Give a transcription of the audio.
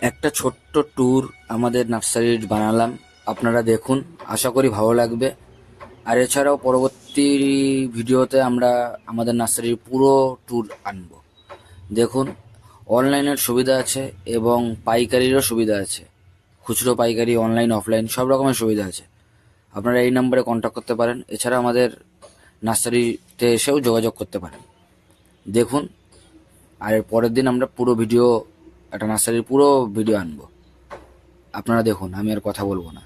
একটা ছোট্ট ট্যুর আমাদের নার্সারির বানালাম, আপনারা দেখুন, আশা করি ভালো লাগবে। আর এছাড়াও পরবর্তী ভিডিওতে আমরা আমাদের নার্সারির পুরো ট্যুর আনবো। দেখুন, অনলাইনের সুবিধা আছে এবং পাইকারিরও সুবিধা আছে। খুচরো পাইকারি, অনলাইন অফলাইন সব রকমের সুবিধা আছে। আপনারা এই নম্বরে কন্ট্যাক্ট করতে পারেন। এছাড়া আমাদের নার্সারিতে এসেও যোগাযোগ করতে পারেন। দেখুন, আর এর পরের দিন আমরা পুরো ভিডিও, একটা নার্সারির পুরো ভিডিও আনবো। আপনারা দেখুন, আমি আর কথা বলবো না।